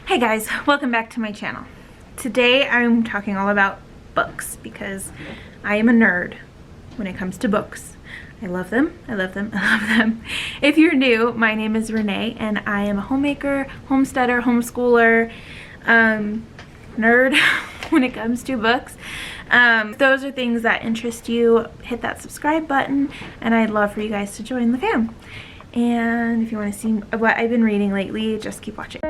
Hey guys, welcome back to my channel. Today I'm talking all about books because I am a nerd when it comes to books. I love them, I love them, I love them. If you're new, my name is Renee and I am a homemaker, homesteader, homeschooler, nerd when it comes to books. If those are things that interest you, hit that subscribe button and I'd love for you guys to join the fam. And if you want to see what I've been reading lately, just keep watching.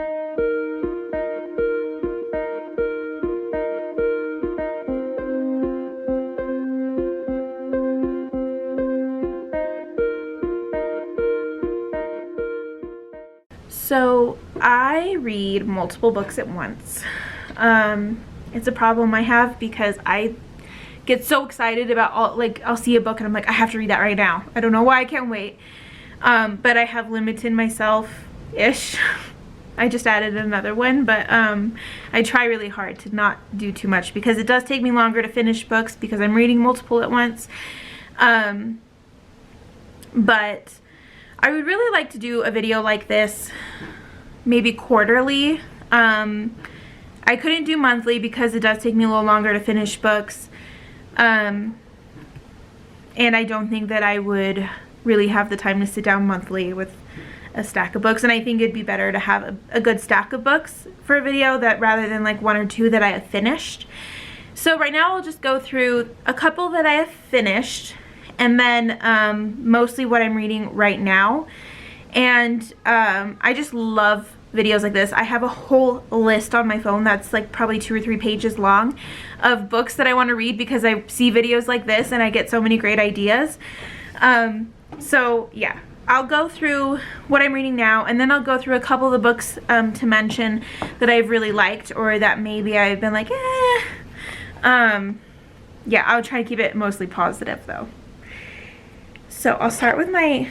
So I read multiple books at once. It's a problem I have because I get so excited about I'll see a book and I'm like, I have to read that right now. I don't know why I can't wait. But I have limited myself-ish. I just added another one, but I try really hard to not do too much because it does take me longer to finish books because I'm reading multiple at once. But I would really like to do a video like this, maybe quarterly. I couldn't do monthly because it does take me a little longer to finish books. And I don't think that I would really have the time to sit down monthly with a stack of books. And I think it'd be better to have a good stack of books for a video that rather than like one or two that I have finished. So right now I'll just go through a couple that I have finished and then mostly what I'm reading right now. And I just love videos like this. I have a whole list on my phone that's like probably 2 or 3 pages long of books that I want to read because I see videos like this and I get so many great ideas. So yeah, I'll go through what I'm reading now and then I'll go through a couple of the books to mention that I've really liked or that maybe I've been like, yeah, I'll try to keep it mostly positive though. So I'll start with my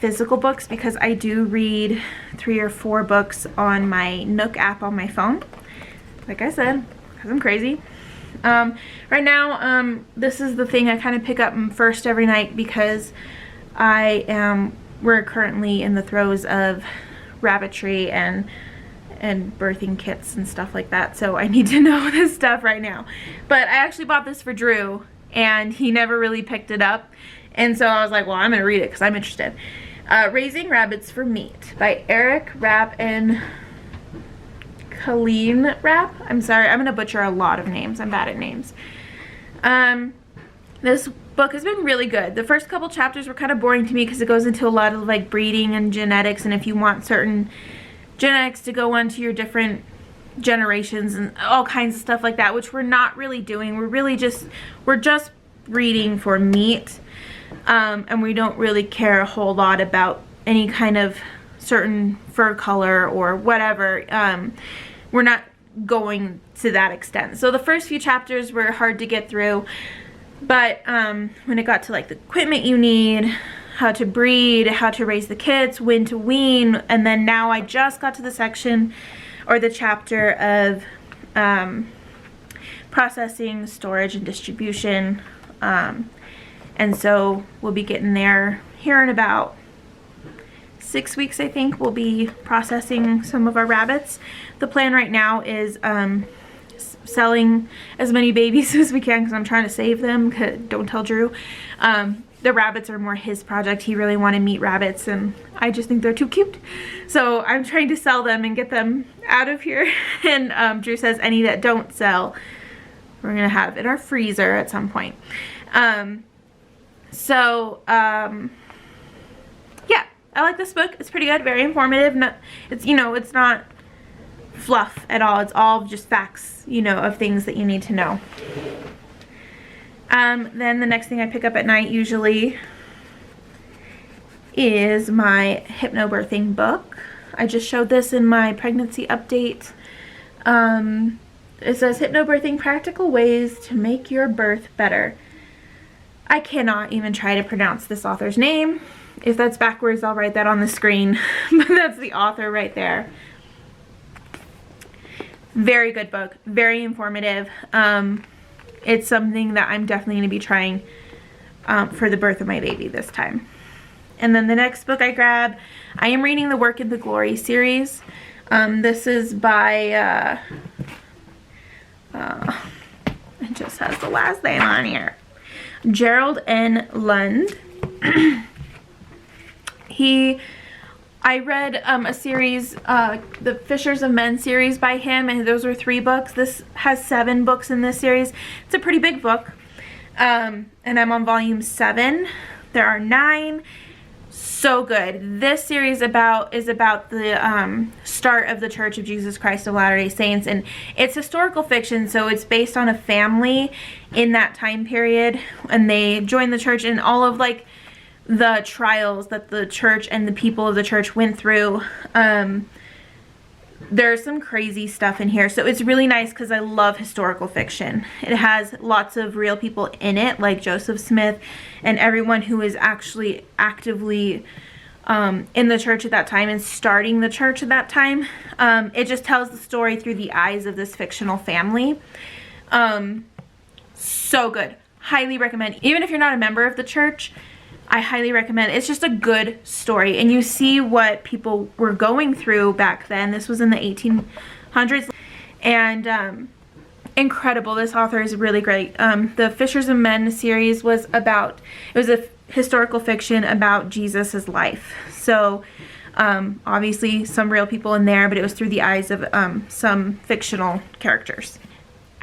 physical books because I do read 3 or 4 books on my Nook app on my phone. Like I said, because I'm crazy. Right now, this is the thing I kind of pick up first every night because we're currently in the throes of rabbitry and birthing kits and stuff like that. So I need to know this stuff right now. But I actually bought this for Drew and he never really picked it up. And so I was like, well, I'm going to read it because I'm interested. Raising Rabbits for Meat by Eric Rapp and Colleen Rapp. I'm sorry, I'm going to butcher a lot of names. I'm bad at names. This book has been really good. The first couple chapters were kind of boring to me because it goes into a lot of like breeding and genetics and if you want certain genetics to go on to your different generations and all kinds of stuff like that, which we're not really doing. We're just breeding for meat. And we don't really care a whole lot about any kind of certain fur color or whatever. We're not going to that extent. So the first few chapters were hard to get through, but when it got to like the equipment you need, how to breed, how to raise the kids, when to wean, and then now I just got to the section or the chapter of processing, storage, and distribution. And so we'll be getting there here in about 6 weeks, I think. We'll be processing some of our rabbits. The plan right now is selling as many babies as we can because I'm trying to save them. Don't tell Drew. The rabbits are more his project. He really wanted meat rabbits and I just think they're too cute. So I'm trying to sell them and get them out of here. And Drew says any that don't sell, we're going to have in our freezer at some point. Yeah, I like this book. It's pretty good, very informative. It's not fluff at all. It's all just facts, of things that you need to know. Then the next thing I pick up at night usually is my hypnobirthing book. I just showed this in my pregnancy update. It says Hypnobirthing: Practical Ways to Make Your Birth Better. I cannot even try to pronounce this author's name. If that's backwards, I'll write that on the screen. But that's the author right there. Very good book. Very informative. It's something that I'm definitely going to be trying for the birth of my baby this time. And then the next book I grab, I am reading the Work and the Glory series. This is by, it just has the last name on here. Gerald N. Lund. I read a series, the Fishers of Men series by him, and those were 3 books. This has 7 books in this series. It's a pretty big book, and I'm on volume 7. There are 9. So good. This series is about the start of the Church of Jesus Christ of Latter-day Saints, and it's historical fiction, so it's based on a family in that time period, and they joined the church, and all of like the trials that the church and the people of the church went through. There's some crazy stuff in here, so it's really nice because I love historical fiction. It has lots of real people in it, like Joseph Smith and everyone who is actually actively in the church at that time and starting the church at that time. It just tells the story through the eyes of this fictional family. So good. Highly recommend. Even if you're not a member of the church, I highly recommend. It's just a good story, and you see what people were going through back then. This was in the 1800s, and incredible. This author is really great. The Fishers of Men series was a historical fiction about Jesus's life. So obviously some real people in there, but it was through the eyes of some fictional characters.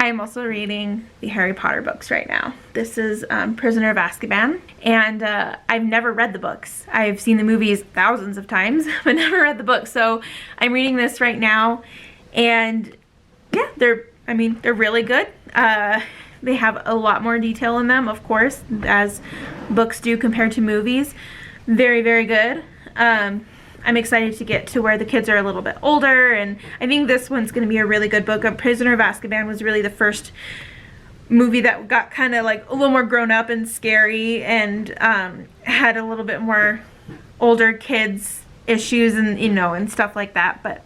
I'm also reading the Harry Potter books right now. This is Prisoner of Azkaban, and I've never read the books. I've seen the movies thousands of times, but never read the books. So I'm reading this right now, and yeah, they're really good. They have a lot more detail in them, of course, as books do compared to movies. Very, very good. I'm excited to get to where the kids are a little bit older, and I think this one's going to be a really good book. Prisoner of Azkaban was really the first movie that got kind of like a little more grown up and scary, and had a little bit more older kids issues and and stuff like that. But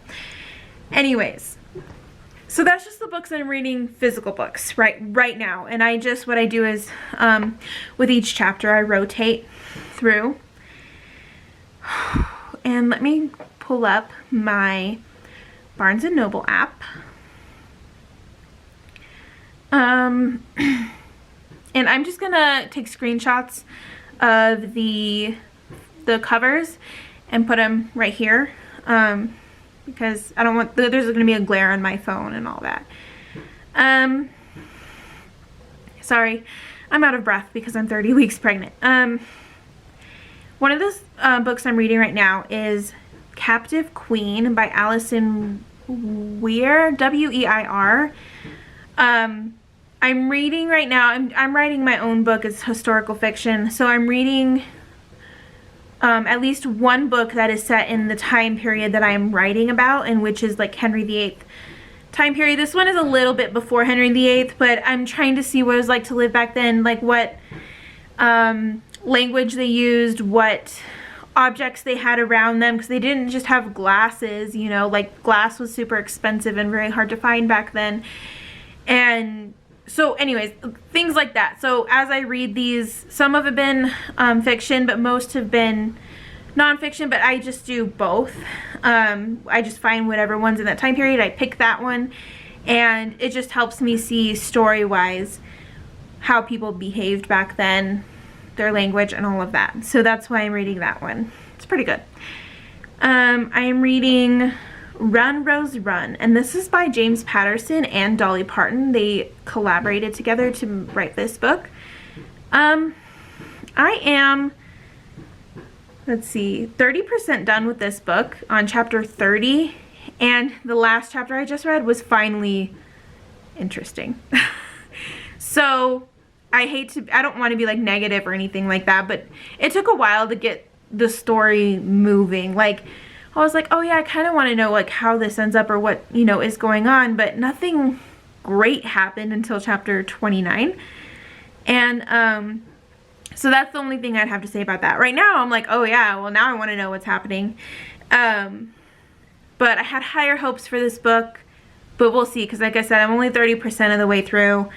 anyways, so that's just the books that I'm reading, physical books right now. And what I do is with each chapter I rotate through. And let me pull up my Barnes & Noble app. And I'm just gonna take screenshots of the covers and put them right here, because I don't want, there's gonna be a glare on my phone and all that. Sorry, I'm out of breath because I'm 30 weeks pregnant. One of the books I'm reading right now is Captive Queen by Alison Weir, W-E-I-R. I'm reading right now, I'm writing my own book. It's historical fiction, so I'm reading at least one book that is set in the time period that I'm writing about, and which is like Henry VIII time period. This one is a little bit before Henry VIII, but I'm trying to see what it was like to live back then, like what language they used, what objects they had around them, because they didn't just have glasses, like glass was super expensive and very hard to find back then. And so anyways, things like that. So as I read these, some have been fiction, but most have been nonfiction, but I just do both. I just find whatever one's in that time period, I pick that one, and it just helps me see story-wise how people behaved back then, their language and all of that. So that's why I'm reading that one. It's pretty good. I am reading Run, Rose, Run, and this is by James Patterson and Dolly Parton. They collaborated together to write this book. I am, let's see, 30% done with this book on chapter 30, and the last chapter I just read was finally interesting. So I don't want to be like negative or anything like that, but it took a while to get the story moving. Like, I was like, oh yeah, I kind of want to know like how this ends up or what, is going on, but nothing great happened until chapter 29. And so that's the only thing I'd have to say about that. Right now, I'm like, oh yeah, well now I want to know what's happening. But I had higher hopes for this book, but we'll see, because like I said, I'm only 30% of the way through.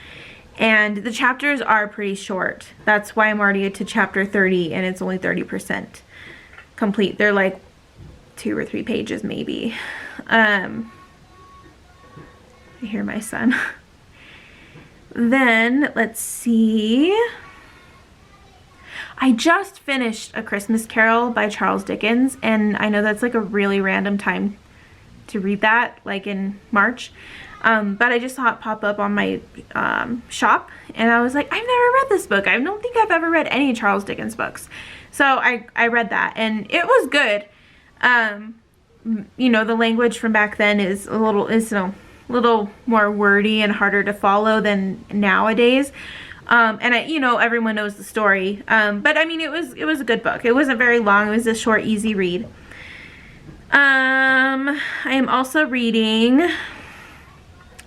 And the chapters are pretty short. That's why I'm already to chapter 30 and it's only 30% complete. They're like 2 or 3 pages maybe. I hear my son. Then, let's see. I just finished A Christmas Carol by Charles Dickens, and I know that's like a really random time to read that, like in March. But I just saw it pop up on my shop, and I was like, I've never read this book. I don't think I've ever read any Charles Dickens books. So I read that, and it was good. You know, the language from back then is a little more wordy and harder to follow than nowadays. And you know, everyone knows the story. But I mean, it was a good book. It wasn't very long. It was a short, easy read. I am also reading,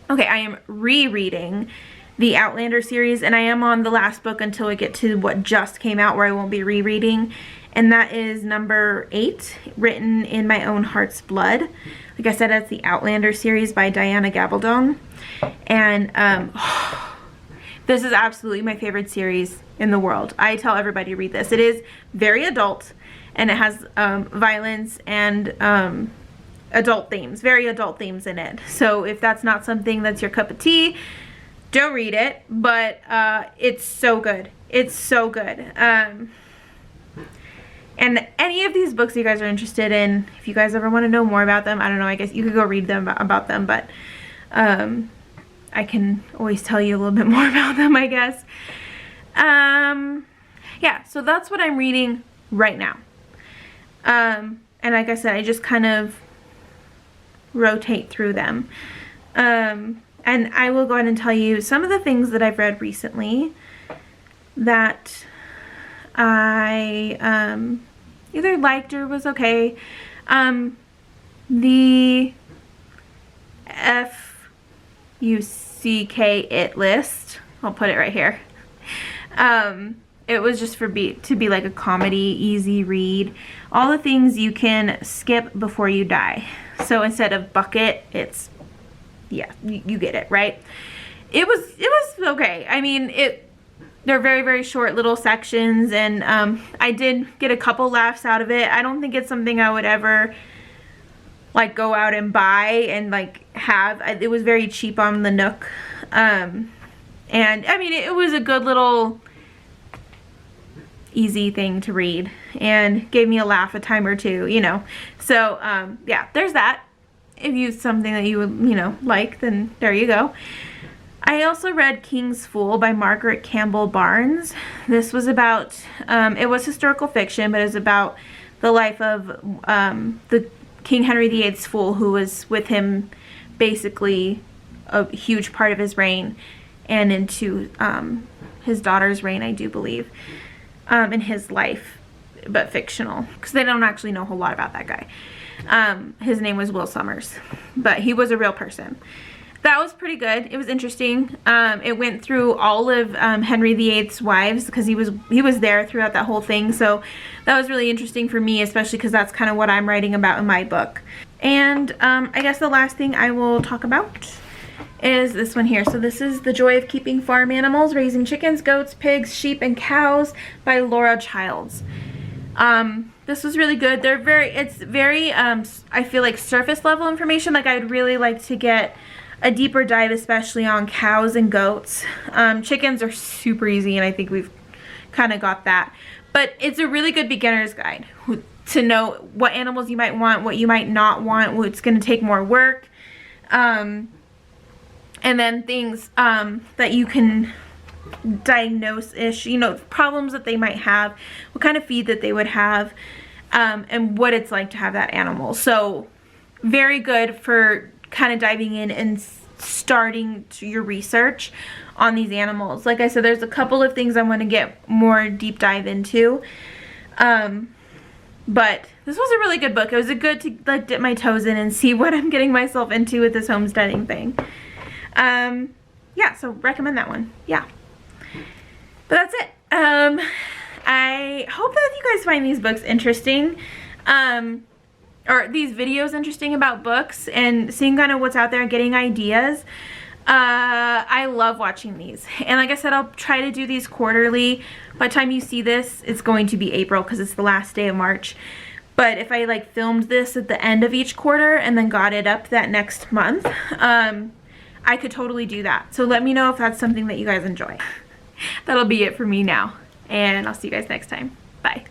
I am rereading the Outlander series, and I am on the last book until we get to what just came out, where I won't be rereading, and that is number 8, Written in My Own Heart's Blood. Like I said, that's the Outlander series by Diana Gabaldon, and this is absolutely my favorite series in the world. I tell everybody to read this. It is very adult, and it has violence and adult themes, very adult themes in it. So if that's not something that's your cup of tea, don't read it, but it's so good. It's so good. And any of these books you guys are interested in, if you guys ever want to know more about them, I don't know, I guess you could go read them about them, but I can always tell you a little bit more about them, I guess. Yeah, so that's what I'm reading right now. And like I said, I just kind of rotate through them. And I will go ahead and tell you some of the things that I've read recently that I either liked or was okay. The F-U-C-K It list, I'll put it right here. It was just to be like a comedy, easy read. All the things you can skip before you die. So instead of bucket, it's, yeah, you get it, right? It was okay. I mean, they're very, very short little sections, and I did get a couple laughs out of it. I don't think it's something I would ever like go out and buy and like have. It was very cheap on the Nook. And I mean, it was a good little easy thing to read and gave me a laugh a time or two, you know. So yeah, there's that. If you something that you would, you know, like, then there you go. I also read King's Fool by Margaret Campbell Barnes. This was about, it was historical fiction, but it was about the life of the King Henry VIII's fool, who was with him basically a huge part of his reign and into his daughter's reign, I do believe, in his life, but fictional, because they don't actually know a whole lot about that guy. His name was Will Summers, but he was a real person. That was pretty good. It was interesting. It went through all of Henry VIII's wives, because he was there throughout that whole thing. So that was really interesting for me, especially because that's kind of what I'm writing about in my book. And I guess the last thing I will talk about is this one here. So this is The Joy of Keeping Farm Animals, Raising Chickens, Goats, Pigs, Sheep, and Cows by Laura Childs. This was really good. It's very, I feel like surface level information. Like I'd really like to get a deeper dive, especially on cows and goats. Chickens are super easy, and I think we've kind of got that. But it's a really good beginner's guide to know what animals you might want, what you might not want, what's going to take more work. And then things that you can diagnose-ish, you know, problems that they might have, what kind of feed that they would have, and what it's like to have that animal. So very good for kind of diving in and starting your research on these animals. Like I said, there's a couple of things I want to get more deep dive into. But this was a really good book. It was good to like dip my toes in and see what I'm getting myself into with this homesteading thing. Yeah, so recommend that one. Yeah. But that's it. I hope that you guys find these books interesting. Or these videos interesting about books and seeing kind of what's out there and getting ideas. I love watching these. And like I said, I'll try to do these quarterly. By the time you see this, it's going to be April because it's the last day of March. But if I like filmed this at the end of each quarter and then got it up that next month, I could totally do that. So let me know if that's something that you guys enjoy. That'll be it for me now, and I'll see you guys next time. Bye.